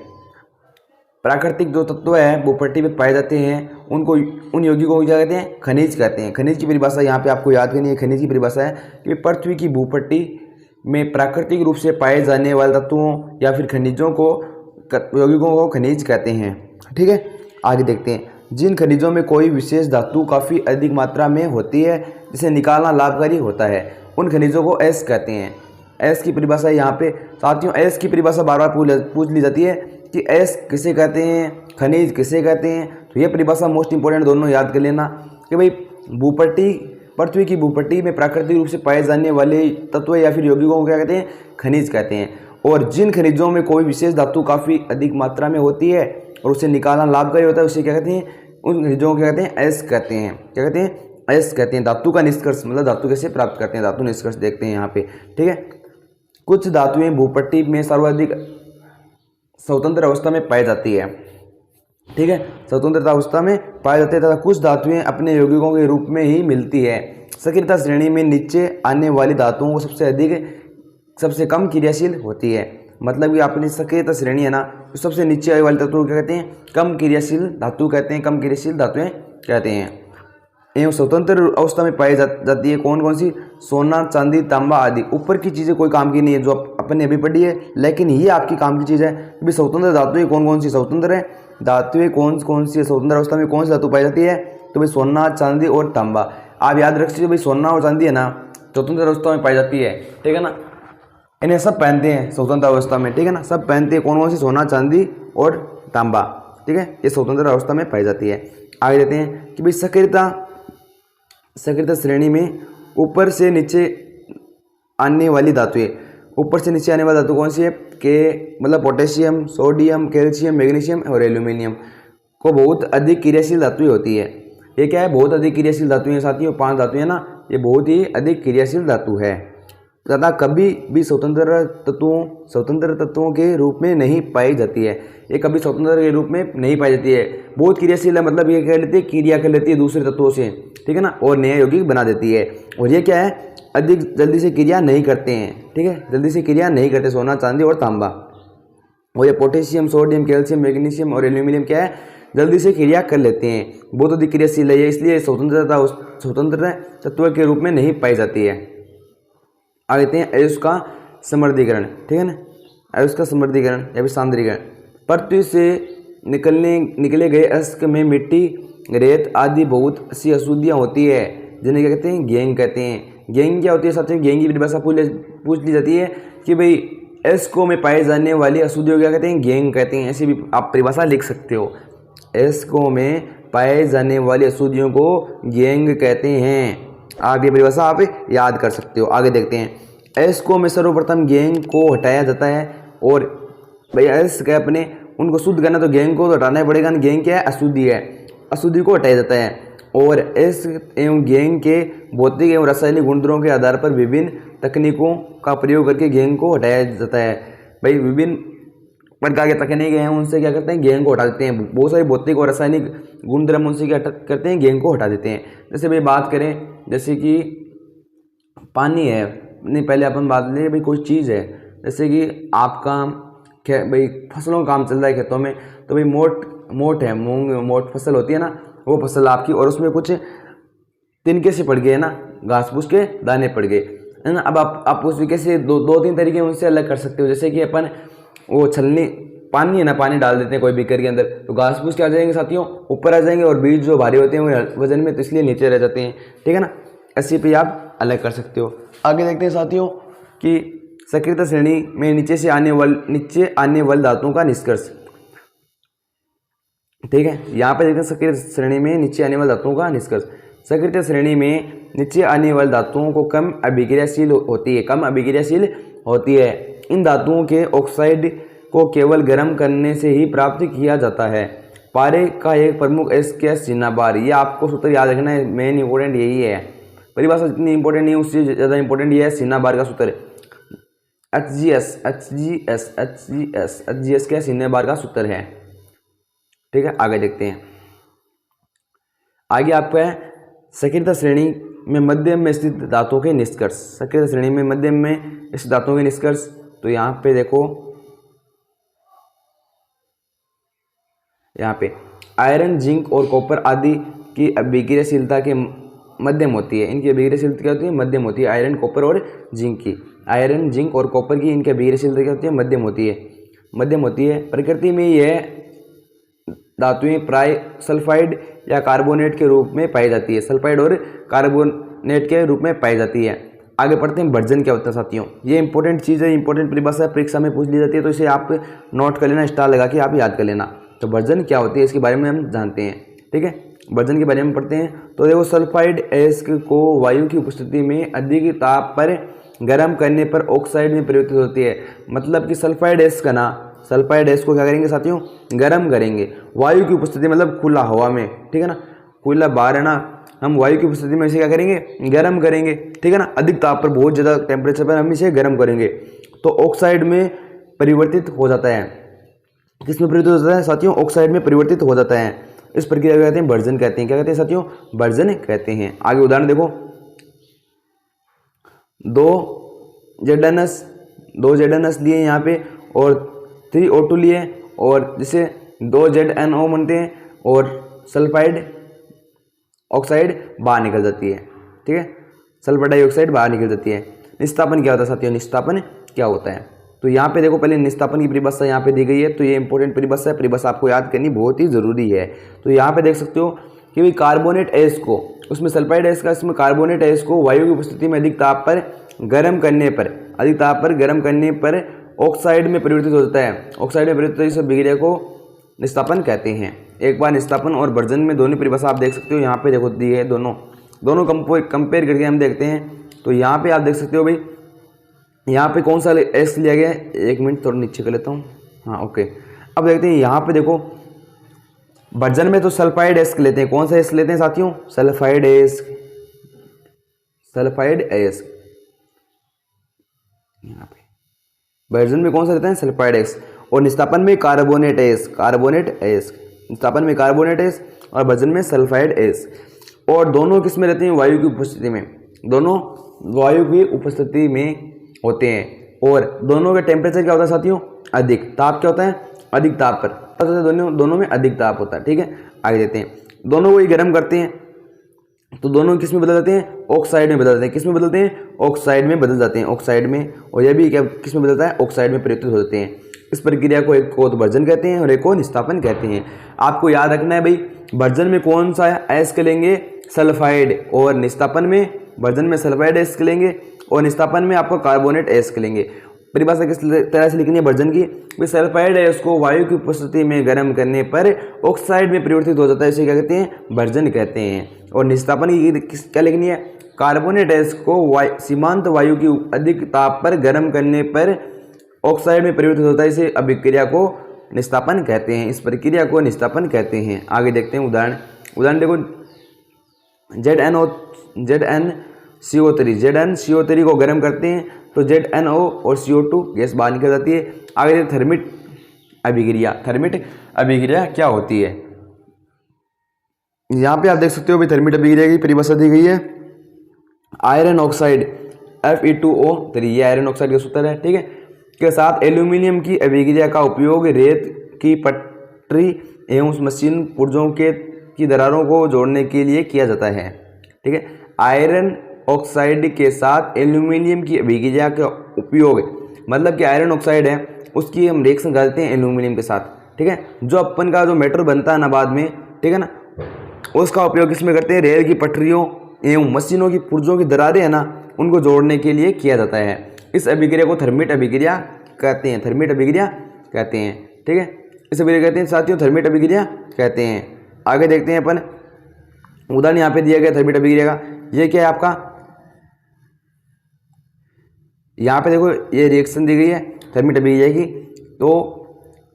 प्राकृतिक जो तत्व है भूपट्टी में पाए जाते हैं उनको, उन यौगिकों को क्या कहते हैं, खनिज कहते हैं। खनिज की परिभाषा यहाँ पे आपको याद करनी है। खनिज की परिभाषा है कि पृथ्वी की भूपट्टी में प्राकृतिक रूप से पाए जाने वाले तत्वों या फिर खनिजों को, यौगिकों को खनिज कहते हैं। ठीक है, आगे देखते हैं। जिन खनिजों में कोई विशेष धातु काफ़ी अधिक मात्रा में होती है जिसे निकालना लाभकारी होता है, उन खनिजों को एस कहते हैं। एस की परिभाषा यहाँ पे साथियों, एस की परिभाषा बार बार पूछ ली जाती है कि एस किसे कहते हैं, खनिज किसे कहते हैं। तो ये परिभाषा मोस्ट इंपॉर्टेंट, दोनों याद कर लेना कि भाई पृथ्वी की भूपट्टी में प्राकृतिक रूप से पाए जाने वाले तत्व या फिर यौगिकों को क्या कहते हैं, खनिज कहते हैं। और जिन खनिजों में कोई विशेष धातु काफ़ी अधिक मात्रा में होती है और उसे निकालना लाभकारी होता है, उसे क्या कहते हैं, उन खनिजों को क्या कहते हैं, एस कहते हैं। क्या कहते हैं, एस कहते हैं। धातु का निष्कर्ष, मतलब धातु कैसे प्राप्त करते हैं, धातु निष्कर्ष देखते हैं यहाँ पे। ठीक है, कुछ धातुएं भूपट्टी में सर्वाधिक स्वतंत्र अवस्था में पाई जाती है। ठीक है, स्वतंत्रता अवस्था में पाई जाती है तथा कुछ धातुएं अपने यौगिकों के रूप में ही मिलती है। सक्रियता श्रेणी में नीचे आने वाली धातुओं को सबसे कम क्रियाशील होती है। मतलब कि अपनी सक्रियता श्रेणी है ना, तो सबसे नीचे आने वाले तत्वों को क्या कहते हैं, कम क्रियाशील धातु कहते हैं, कम क्रियाशील धातुएं कहते हैं। एवं स्वतंत्र अवस्था में पाई जाती है कौन कौन सी, सोना, चांदी, तांबा आदि। ऊपर की चीज़ें कोई काम की नहीं है जो अपने अभी पढ़ी है, लेकिन ये आपकी काम की चीज़ है कि स्वतंत्र धातुएं कौन कौन सी स्वतंत्र है, धातुएं कौन कौन सी स्वतंत्र अवस्था में कौन सी धातु पाई जाती है। तो भाई सोना, चांदी और तांबा। आप याद रख लीजिए भाई, सोना और चांदी है ना स्वतंत्र अवस्था में पाई जाती है। ठीक है ना, इन्हें सब पहनते हैं स्वतंत्र अवस्था में, ठीक है ना, सब पहनते हैं। कौन कौन सी? सोना, चांदी और तांबा, ठीक है, ये स्वतंत्र अवस्था में पाई जाती है। आगे देते हैं कि भाई सक्रियता श्रेणी में ऊपर से नीचे आने वाली धातुएं, ऊपर से नीचे आने वाली धातु कौन सी है? के मतलब पोटेशियम, सोडियम, कैल्शियम, मैग्नीशियम और एल्यूमिनियम को बहुत अधिक क्रियाशील धातुएं होती है। ये क्या है? बहुत अधिक क्रियाशील धातुएं हैं साथियों, 5 धातुएं हैं ना, ये बहुत ही अधिक क्रियाशील धातु है तथा कभी भी स्वतंत्र तत्वों के रूप में नहीं पाई जाती है। ये कभी स्वतंत्र के रूप में नहीं पाई जाती है। बहुत क्रियाशील है, मतलब ये क्या लेती है? क्रिया कर लेती है दूसरे तत्वों से, ठीक है ना, और नया यौगिक बना देती है। और ये क्या है? अधिक जल्दी से क्रिया नहीं करते हैं, ठीक है, जल्दी से क्रिया नहीं करते सोना, चांदी और तांबा। और ये पोटेशियम, सोडियम, कैल्शियम, मैग्नीशियम और एल्यूमिनियम क्या है? जल्दी से क्रिया कर लेते हैं, बहुत अधिक क्रियाशील है ये, इसलिए स्वतंत्र तत्व के रूप में नहीं पाई जाती है। आगे देखते हैं अयस्क का समृद्धीकरण, ठीक है ना, अयस्क का समृद्धीकरण या फिर सांद्रीकरण। पृथ्वी से निकले गए अयस्क में मिट्टी, रेत आदि बहुत सी अशुद्धियाँ होती है, जिन्हें क्या कहते हैं? गेंग कहते हैं। गेंग क्या होती है साथियों? गेंग की परिभाषा पूछ ली जाती है कि भाई अयस्कों में पाए जाने वाली अशुद्धियों क्या कहते हैं? गेंग कहते हैं। ऐसी भी आप परिभाषा लिख सकते हो, अयस्कों में पाए जाने वाली अशुद्धियों को गेंग कहते हैं। आप ये परिभाषा आप याद कर सकते हो। आगे देखते हैं, अयस्कों में सर्वप्रथम गेंग को हटाया जाता है। और भाई अयस्क है अपने, उनको शुद्ध करना तो गेंग को तो हटाना ही पड़ेगा। गेंग क्या है? अशुद्धि है, अशुद्धि को हटाया जाता है। और अयस्क एवं गेंग के भौतिक एवं रासायनिक गुणधर्मों के आधार पर विभिन्न तकनीकों का प्रयोग करके गेंग को हटाया जाता है। भाई विभिन्न प्रकार के तकनीकें हैं, उनसे क्या करते हैं? गेंग को हटा देते हैं। बहुत सारे भौतिक और रासायनिक गुणधर्म उनसे क्या करते हैं? गेंग को हटा देते हैं। जैसे भाई बात करें, जैसे कि पानी है, नहीं पहले अपन बात लें भाई कोई चीज़ है, जैसे कि आपका भाई फसलों का काम चल रहा है खेतों में, तो भाई मोट है, मोट फसल होती है ना, वो फसल आपकी, और उसमें कुछ तिनके से पड़ गए ना, घास फूस के दाने पड़ गए, है ना। अब आप उस कैसे दो तीन तरीके उनसे अलग कर सकते हो। जैसे कि अपन वो छलनी पानी है ना, पानी डाल देते हैं कोई बीकर के अंदर, तो घास फूस क्या आ जाएंगे साथियों? ऊपर आ जाएंगे, और बीज जो भारी होते हैं वो वजन में, तो इसलिए नीचे रह जाते हैं, ठीक है ना। ऐसे पे आप अलग कर सकते हो। आगे देखते हैं साथियों कि सक्रियता श्रेणी में नीचे आने वाली धातुओं का निष्कर्ष, ठीक है। यहाँ पे देखते हैं सक्रिय श्रेणी में नीचे आने वाली धातुओं का निष्कर्ष। सक्रिय श्रेणी में नीचे आने वाली धातुओं को कम अभिक्रियाशील होती है। इन धातुओं के ऑक्साइड को केवल गर्म करने से ही प्राप्त किया जाता है। पारे का एक प्रमुख अयस्क है सिनाबार। ये आपको सूत्र याद रखना है, मेन इंपॉर्टेंट यही है। परिभाषा जितनी इंपॉर्टेंट नहीं है उससे ज़्यादा इंपॉर्टेंट ये है सिनाबार का सूत्र। HGS क्या? सिनाबार का सूत्र है, ठीक है। आगे देखते हैं, आगे आपका है सक्रियता श्रेणी में मध्यम में स्थित धातुओं के निष्कर्ष। सक्रियता श्रेणी में मध्यम में स्थित धातुओं के निष्कर्ष, तो यहाँ पे देखो, यहाँ पे आयरन, जिंक और कॉपर आदि की अभिक्रियाशीलता के मध्यम होती है। इनकी अभिक्रियाशीलता क्या होती है? मध्यम होती है। आयरन, कॉपर और जिंक की, आयरन, जिंक और कॉपर की इनकी अभिक्रियाशीलता क्या होती है? मध्यम होती है। प्रकृति में यह धातुएं प्राय सल्फाइड या कार्बोनेट के रूप में पाई जाती है। सल्फाइड और कार्बोनेट के रूप में पाई जाती है। आगे पढ़ते हैं वर्जन क्या होता है साथियों। ये इंपॉर्टेंट चीज़ है, इंपॉर्टेंट परिभाषा परीक्षा में पूछ ली जाती है, तो इसे आप नोट कर लेना, स्टार लगा के आप याद कर लेना। तो वर्जन क्या होती है इसके बारे में हम जानते हैं, ठीक है। वर्जन के बारे में पढ़ते हैं, तो देखो सल्फाइड अयस्क को वायु की उपस्थिति में अधिक ताप पर गर्म करने पर ऑक्साइड में परिवर्तित होती है। मतलब कि सल्फाइड अयस्क को क्या करेंगे साथियों? गर्म करेंगे वायु की उपस्थिति, मतलब खुला हवा में, ठीक है ना, खुला बाहर है ना, हम वायु की उपस्थिति में इसे क्या करेंगे? गर्म करेंगे, ठीक है ना। अधिक ताप पर, बहुत ज़्यादा टेम्परेचर पर हम इसे गर्म करेंगे तो ऑक्साइड में परिवर्तित हो जाता है। किस में परिवर्तित हो जाता है साथियों? ऑक्साइड में परिवर्तित हो जाता है। इस प्रक्रिया को कहते हैं वर्जन कहते हैं। क्या कहते हैं साथियों? वर्जन कहते हैं। आगे उदाहरण देखो, दो ZnS लिए यहाँ पे और 3O2 लिए, और जिसे 2 ZnO बनते हैं, और सल्फाइड ऑक्साइड बाहर निकल जाती है, ठीक है। सल्फर डाइऑक्साइड बाहर निकल जाती है। निस्तापन क्या होता है साथियों? निस्तापन क्या होता है? तो यहाँ पे देखो, पहले निस्तापन की परिभाषा यहाँ पे दी गई है, तो ये इंपॉर्टेंट परिभाषा है, परिभाषा आपको याद करनी बहुत ही ज़रूरी है। तो यहाँ पे देख सकते हो कि भाई कार्बोनेट अयस्क को, उसमें सल्फाइड अयस्क का, इसमें कार्बोनेट अयस्क को वायु की उपस्थिति में अधिक ताप पर गर्म करने पर अधिक ताप पर गर्म करने पर ऑक्साइड में परिवर्तित हो जाता है। ऑक्साइड में परिवर्तित इस अभिक्रिया को निस्तापन कहते हैं। एक बार निस्तापन और वर्जन में दोनों परिभाषा आप देख सकते हो, यहाँ पे देखो दी है दोनों कंपेयर करके हम देखते हैं। तो यहाँ पे आप देख सकते हो भाई, यहाँ पे कौन सा एस लिया गया है, एक मिनट थोड़ा नीचे कर लेता हूँ, हाँ ओके। अब देखते हैं यहाँ पे देखो वर्जन में तो सल्फाइड एस लेते हैं। कौन सा एस लेते हैं साथियों, सल्फाइड एस, सल्फाइड एस। यहाँ पे वर्जन में कौन सा लेते हैं, सल्फाइड एस। और निस्तापन में कार्बोनेट एस, कार्बोनेट एस, निस्तापन में कार्बोनेट एस और वर्जन में सल्फाइड एस। और दोनों किस में रहते हैं, वायु की उपस्थिति में, दोनों वायु की उपस्थिति में होते हैं। और दोनों का टेम्परेचर क्या होता है साथियों, अधिक। ताप क्या होता है, अधिक ताप पर, दोनों में अधिक ताप होता है, ठीक है। आगे देते हैं, दोनों को ही गर्म करते हैं तो दोनों किस में बदल जाते हैं, ऑक्साइड में बदल जाते हैं। किस में बदलते हैं, ऑक्साइड में बदल जाते हैं, ऑक्साइड में। और यह भी क्या किस में बदलता है, ऑक्साइड में परिवर्तित हो जाते हैं। इस प्रक्रिया को एक को तो वर्जन कहते हैं और एक को निस्तापन कहते हैं। आपको याद रखना है भाई, वर्जन में कौन सा एस के लेंगे, सल्फाइड, और निस्तापन में वर्जन में सल्फाइड एस के लेंगे और निस्तापन में आपको कार्बोनेट एस के लेंगे। परिभाषा किस तरह से लिखनी है वर्जन की, सल्फाइड एस को वायु की उपस्थिति में गर्म करने पर ऑक्साइड में परिवर्तित हो जाता है, इसे क्या कहते हैं, वर्जन कहते हैं। और निस्तापन की क्या लिखनी है, कार्बोनेट एस को सीमांत वायु की अधिक ताप पर गर्म करने पर ऑक्साइड में परिवर्तित होता है, इसे अभिक्रिया को निस्तापन कहते हैं। इस प्रक्रिया को निस्तापन कहते हैं। आगे देखते हैं उदाहरण देखो, ZnCO3 को गर्म करते हैं तो ZnO और CO2 गैस बाहर निकल जाती है। आगे थर्मिट अभिक्रिया क्या होती है, यहाँ पे आप देख सकते हो भाई, थर्मिट अभिक्रिया की परिभाषा दी गई है। आयरन ऑक्साइड Fe2O3, ये आयरन ऑक्साइड का सूत्र है, ठीक है, के साथ एल्यूमिनियम की अभिक्रिया का उपयोग रेत की पटरी एवं मशीन पुर्जों की दरारों को जोड़ने के लिए किया जाता है, ठीक है। आयरन ऑक्साइड के साथ एल्यूमिनियम की अभिक्रिया का उपयोग, मतलब कि आयरन ऑक्साइड है उसकी हम रिएक्शन करते हैं एल्यूमिनियम के साथ, ठीक है। जो अपन का जो मेटल बनता है ना बाद में, ठीक है ना, उसका उपयोग किसमें करते हैं, रेल की पटरियों एवं मशीनों की पुर्जों की दरारें है ना, उनको जोड़ने के लिए किया जाता है। इस अभिक्रिया को थर्मिट अभिक्रिया कहते हैं, थर्मिट अभिक्रिया कहते हैं, ठीक है। इस अभिक्रिया कहते हैं साथियों, थर्मिट अभिक्रिया कहते हैं। आगे देखते हैं अपन, उदाहरण यहाँ पे दिया गया थर्मिट अभिक्रिया का। ये क्या है आपका, यहाँ पे देखो ये रिएक्शन दी गई है थर्मिट अभिक्रिया की। तो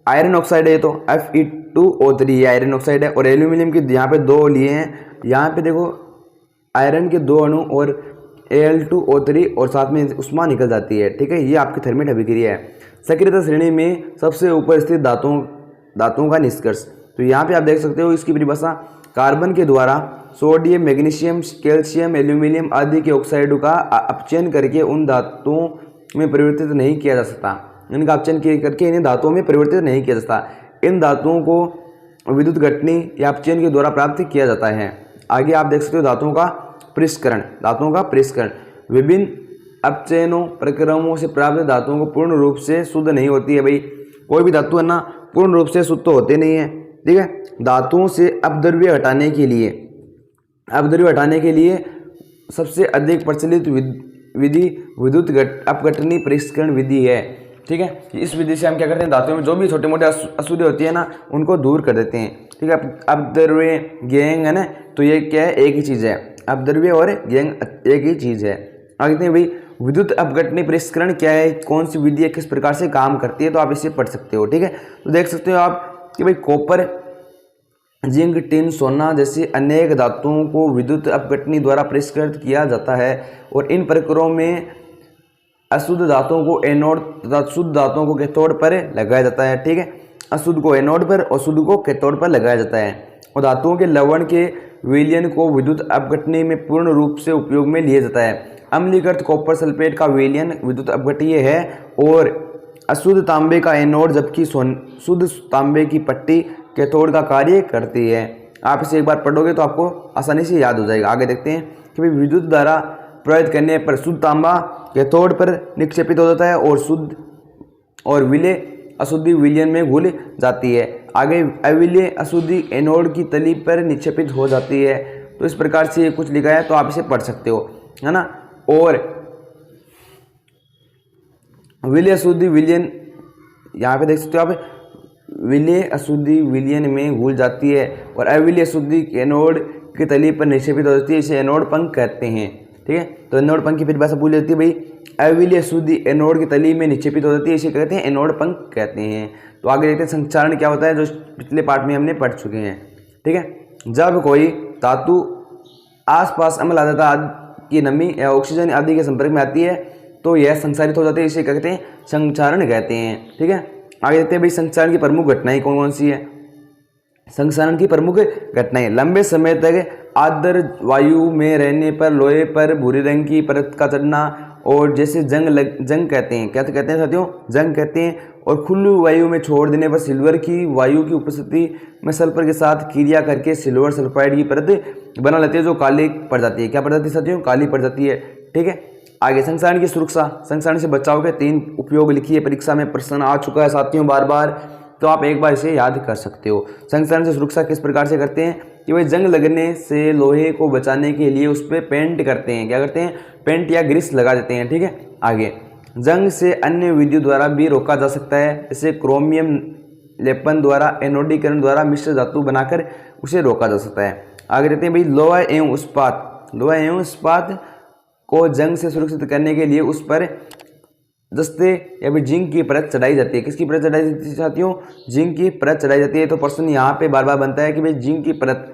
आयरन ऑक्साइड है, तो Fe2O3 ये आयरन ऑक्साइड है, और एल्यूमिनियम की यहाँ पे दो लिए हैं। यहाँ पे देखो आयरन के दो अणु और Al2O3 और साथ में उष्मा निकल जाती है, ठीक है। ये आपकी थर्मिट अभिक्रिया है। सक्रियता श्रेणी में सबसे ऊपर स्थित धातुओं का निष्कर्ष। तो यहाँ पे आप देख सकते हो इसकी परिभाषा, कार्बन के द्वारा सोडियम, मैग्नीशियम, कैल्शियम, एल्यूमिनियम आदि के ऑक्साइडों का अपचयन करके उन धातुओं में परिवर्तित नहीं किया जा सकता। इनका अपचयन करके इन्हें धातुओं में परिवर्तित नहीं किया जा सकता। इन धातुओं को विद्युत गठनी या अपचयन के द्वारा प्राप्त किया जाता है। आगे आप देख सकते हो धातुओं का परिष्करण। विभिन्न अपचयनों प्रक्रमों से प्राप्त धातुओं को पूर्ण रूप से शुद्ध नहीं होती है। भाई कोई भी धातु है ना पूर्ण रूप से शुद्ध तो होते नहीं है, ठीक है। धातुओं से अपद्रव्य हटाने के लिए सबसे अधिक प्रचलित विधि विद्युत अपघटनी परिष्करण विधि है, ठीक है। इस विधि से हम क्या करते हैं, धातुओं में जो भी छोटे मोटे अशुद्धि होती है ना उनको दूर कर देते हैं, ठीक है। अपद्रव्य गैंग है ना, तो ये क्या है, एक ही चीज़ है, अपद्रव्य और गैंग एक ही चीज़ है। आगे देखते हैं भाई विद्युत अपघटनी परिष्करण क्या है, कौन सी विधि है, किस प्रकार से काम करती है, तो आप इसे पढ़ सकते हो, ठीक है। तो देख सकते हो आप कि भाई कॉपर, जिंक, टिन, सोना जैसे अनेक धातुओं को विद्युत अपघटनी द्वारा परिष्कृत किया जाता है। और इन प्रक्रियाओं में अशुद्ध धातुओं को एनोड तथा शुद्ध धातुओं को कैथोड पर लगाया जाता है, ठीक है। अशुद्ध को एनोड पर और शुद्ध को कैथोड पर लगाया जाता है। और धातुओं के लवण के विलयन को विद्युत अपघटनी में पूर्ण रूप से उपयोग में लिया जाता है। अम्लीकृत कॉपर सल्फेट का विलयन विद्युत अपघटनीय है और अशुद्ध तांबे का एनोड, जबकि शुद्ध तांबे की पट्टी कैथोड का कार्य करती है। आप इसे एक बार पढ़ोगे तो आपको आसानी से याद हो जाएगा। आगे देखते हैं कि भाई विद्युत धारा प्रवाहित करने पर शुद्ध तांबा कैथोड पर निक्षेपित हो जाता है और शुद्ध और विलय अशुद्धि विलयन में घुल जाती है। आगे अविलय अशुद्धि एनोड की तली पर निक्षेपित हो जाती है। तो इस प्रकार से कुछ लिखा है, तो आप इसे पढ़ सकते हो, है ना। और विलय अशुद्धि विलयन, यहाँ पे देख सकते हो आप, विलय अशुद्धि विलयन में घुल जाती है और अविलय अशुद्धि एनोड की तली पर निक्षेपित हो जाती है, इसे एनोड पंख कहते हैं। ठीक है, तो एनोड पंख की परिभाषा पूछ लेती है भाई, अविलय अशुद्धि एनोड की तली में निक्षेपित हो जाती है, इसे कहते हैं एनोड पंख कहते हैं। तो आगे देखते हैं संक्षारण क्या होता है, जो पिछले पार्ट में हमने पढ़ चुके हैं। ठीक है, जब कोई धातु आसपास अम्ल आद्रता की नमी या ऑक्सीजन आदि के संपर्क में आती है तो यह संक्षारित हो जाती है, इसे कहते हैं संक्षारण कहते हैं। ठीक है, आगे देखते हैं भाई संक्षारण की प्रमुख घटनाएं कौन कौन सी है। संक्षारण की प्रमुख घटनाएं, लंबे समय तक आर्द्र वायु में रहने पर लोहे पर भूरे रंग की परत का चढ़ना, और जैसे जंग कहते हैं, क्या कहते हैं साथियों, जंग कहते हैं। और खुली वायु में छोड़ देने पर सिल्वर की वायु की उपस्थिति में सल्फर के साथ क्रिया करके सिल्वर सल्फाइड की परत बना लेती है, जो काली पड़ जाती है। क्या पड़ जाती है साथियों, काली पड़ जाती है। ठीक है, आगे संक्षारण की सुरक्षा, संक्षारण से बचाव के 3 उपयोग लिखिए, परीक्षा में प्रश्न आ चुका है साथियों बार बार, तो आप एक बार इसे याद कर सकते हो। संक्षारण से सुरक्षा किस प्रकार से करते हैं कि भाई जंग लगने से लोहे को बचाने के लिए उस पर पेंट करते हैं, क्या करते हैं, पेंट या ग्रीस लगा देते हैं। ठीक है, आगे जंग से अन्य विधियों द्वारा भी रोका जा सकता है, जैसे क्रोमियम लेपन द्वारा, एनोडीकरण द्वारा मिश्र धातु बनाकर उसे रोका जा सकता है। आगे देखते हैं भाई लोहा एवं इस्पात, लोहा एवं इस्पात को जंग से सुरक्षित करने के लिए उस पर जस्ते या फिर जिंक की परत चढ़ाई जाती है। किसकी परत चढ़ाई जाती है साथियों, जिंक की परत चढ़ाई जाती है। तो प्रश्न यहाँ पे बार बार बनता है कि भाई जिंक की परत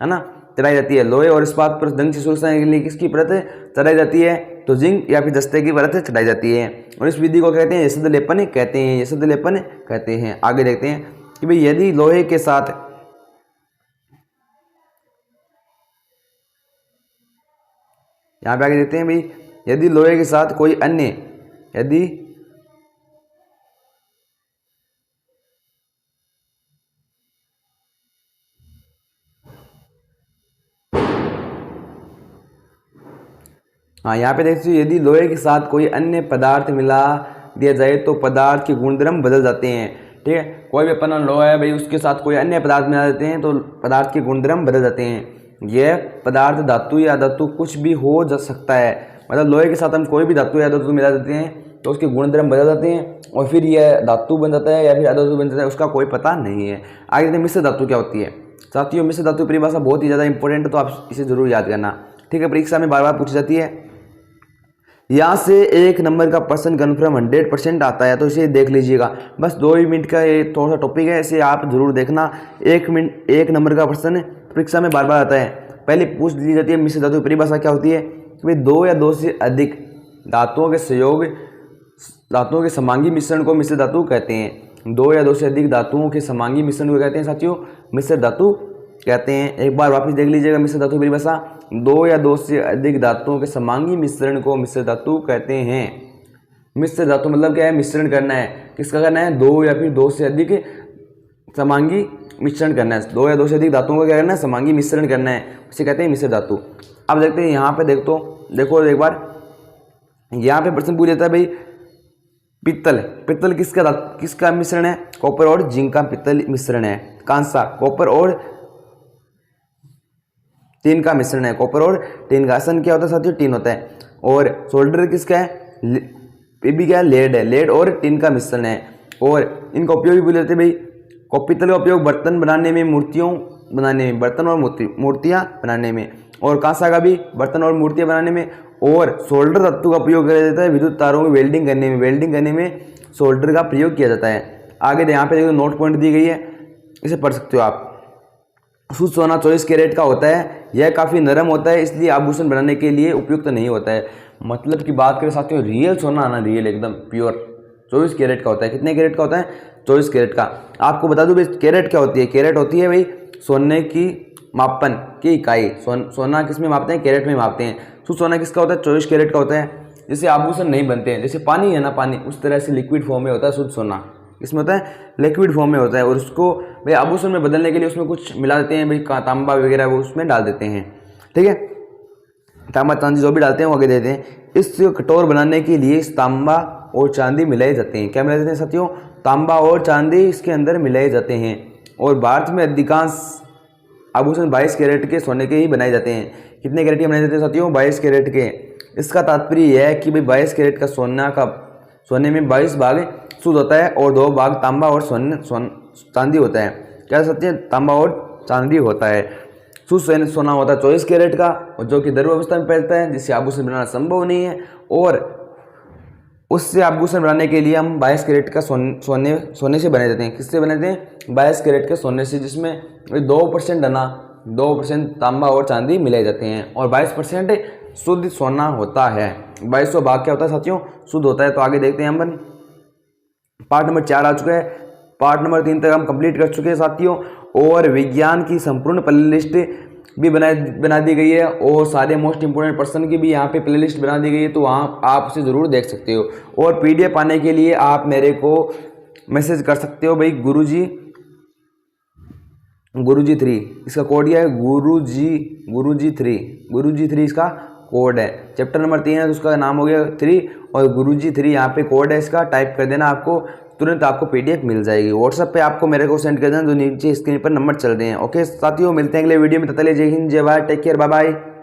है ना चढ़ाई जाती है, लोहे और इस्पात पर जंग से सुरक्षा के लिए किसकी परत चढ़ाई जाती है, तो जिंक या फिर जस्ते की परत चढ़ाई जाती है। और इस विधि को कहते हैं यशद लेपन कहते हैं, यशद लेपन कहते हैं। आगे देखते हैं कि भाई यदि लोहे के साथ यहाँ पे आगे देखते हैं भाई, यदि लोहे के साथ कोई अन्य, यदि हाँ यहाँ पे देखते हो, यदि लोहे के साथ कोई अन्य पदार्थ मिला दिया जाए तो पदार्थ के गुणधर्म बदल जाते हैं। ठीक है, कोई भी अपना लोहा है भाई, उसके साथ कोई अन्य पदार्थ मिला देते हैं तो पदार्थ के गुणधर्म बदल जाते हैं। यह पदार्थ धातु या धातु कुछ भी हो जा सकता है, मतलब लोहे के साथ हम कोई भी धातु या धातु मिला देते हैं तो उसके गुणधर्म बदल जाते हैं और फिर यह धातु बन जाता है या फिर अधातु बन जाता है, उसका कोई पता नहीं है। आगे देखते हैं मिश्र धातु क्या होती है साथियों। मिश्र धातु परिभाषा बहुत ही ज़्यादा इंपॉर्टेंट है, तो आप इसे जरूर याद करना। ठीक है, परीक्षा में बार बार पूछी जाती है। यहाँ से 1 नंबर का प्रश्न कन्फर्म 100% आता है, तो इसे देख लीजिएगा। बस 2 ही मिनट का ये थोड़ा सा टॉपिक है, इसे आप जरूर देखना। 1 नंबर का प्रश्न परीक्षा में बार बार आता है। पहले पूछ ली जाती है मिश्र धातु की परिभाषा क्या होती है कि भाई 2 या 2 से अधिक धातुओं के सहयोग, धातुओं के समांगी मिश्रण को मिश्र धातु कहते हैं। 2 या 2 से अधिक धातुओं के समांगी मिश्रण को कहते हैं साथियों मिश्र धातु कहते हैं। एक बार वापस देख लीजिएगा मिश्र धातु परिभाषा, 2 या 2 से अधिक धातुओं के समांगी मिश्रण को मिश्र धातु कहते हैं। मिश्र धातु मतलब क्या है, मिश्रण करना है, किसका करना है, 2 या फिर 2 से अधिक समांगी मिश्रण करना है। 2 या 2 से अधिक धातुओं का क्या करना है, समांगी मिश्रण करना है, उसे कहते हैं मिश्र धातु। अब देखते हैं यहाँ पे देखो एक बार यहाँ पे प्रश्न पूछ लेता है भाई पित्तल, पित्तल किसका मिश्रण है, कॉपर और जिंक का पित्तल मिश्रण है। कांसा कॉपर और टीन का मिश्रण है, कॉपर और टीन का। सन क्या होता है साथियों, टीन होता है। और सोल्डर किसका है, पीबी क्या है, लेड है, लेड और टीन का मिश्रण है। और इनका उपयोग भी बोल देते हैं भाई, पित्तल का उपयोग बर्तन बनाने में, मूर्तियों बनाने में, बर्तन और मूर्तियाँ बनाने में, और कांसा का भी बर्तन और मूर्तियाँ बनाने में। और सोल्डर धातु का प्रयोग किया जाता है विद्युत तारों में वेल्डिंग करने में, वेल्डिंग करने में सोल्डर का प्रयोग किया जाता है। आगे यहाँ पे देखो नोट पॉइंट दी गई है, इसे पढ़ सकते हो आप। शुद्ध सोना 24 कैरेट का होता है, यह काफ़ी नरम होता है, इसलिए आभूषण बनाने के लिए उपयुक्त नहीं होता है। मतलब की बात करें साथियों, रियल सोना आना, रियल एकदम प्योर 24 कैरेट का होता है। कितने कैरेट का होता है, 24 कैरेट का। आपको बता दूं भाई कैरेट क्या होती है, कैरेट होती है भाई सोने की मापन की इकाई। सोना किस में मापते हैं, कैरेट में मापते हैं। शुद्ध सोना किसका होता है, 24 कैरेट का होता है। जैसे आभूषण नहीं बनते हैं, जैसे पानी है ना, पानी उस तरह से लिक्विड फॉर्म में होता है शुद्ध सोना। इसमें होता है लिक्विड फॉर्म में होता है, और उसको भाई आभूषण में बदलने के लिए उसमें कुछ मिला देते हैं भाई, तांबा वगैरह वो उसमें डाल देते हैं। ठीक है, तांबा चांदी जो भी डालते हैं वो आगे देते हैं। इस कटोर बनाने के लिए इस तांबा और चांदी मिलाए जाते हैं। क्या मिलाए जाते हैं साथियों, तांबा और चांदी इसके अंदर मिलाए जाते हैं। और भारत में अधिकांश आभूषण 22 कैरेट के सोने के ही बनाए जाते हैं। कितने कैरेट के बनाए जाते हैं साथियों, 22 कैरेट के। इसका तात्पर्य यह है कि भाई 22 कैरेट का सोना का सोने में 22 भाग शुद्ध होता है और 2 भाग तांबा और चांदी होता है। क्या सत्य? तांबा और चांदी होता है। शुद्ध सोना होता है 24 कैरेट का, और जो कि द्रव्य अवस्था में पहलता है, जिससे आभूषण बनाना संभव नहीं है। और उससे आभूषण बनाने के लिए हम 22 कैरेट का सोने से बना देते हैं। किससे बनाते हैं? 22 कैरेट के सोने से, जिसमें 2% धना, 2% तांबा और चांदी मिलाए जाते हैं, और 22% शुद्ध सोना होता है। 2200 भाग क्या होता है साथियों? शुद्ध होता है। तो आगे देखते हैं हम। पार्ट नंबर 4 आ चुका है। पार्ट नंबर 3 तक हम कंप्लीट कर चुके हैं साथियों, और विज्ञान की संपूर्ण प्ले लिस्ट भी बना दी गई है, और सारे मोस्ट इंपोर्टेंट पर्सन की भी यहाँ पे प्ले लिस्ट बना दी गई है, तो वहाँ आप उसे ज़रूर देख सकते हो। और PDF पाने के लिए आप मेरे को मैसेज कर सकते हो भाई, गुरुजी 3 इसका कोड यह है, गुरुजी 3 इसका कोड है। चैप्टर नंबर 3 है तो उसका नाम हो गया 3, और गुरुजी 3 यहाँ पे कोड है इसका, टाइप कर देना, आपको तुरंत आपको PDF मिल जाएगी। व्हाट्सएप पे आपको मेरे को सेंड कर देना, जो नीचे स्क्रीन पर नंबर चल रहे हैं। ओके साथियों, मिलते हैं अगले वीडियो में। तब तक के लिए जय हिंद, जय Bharat, take care, bye bye.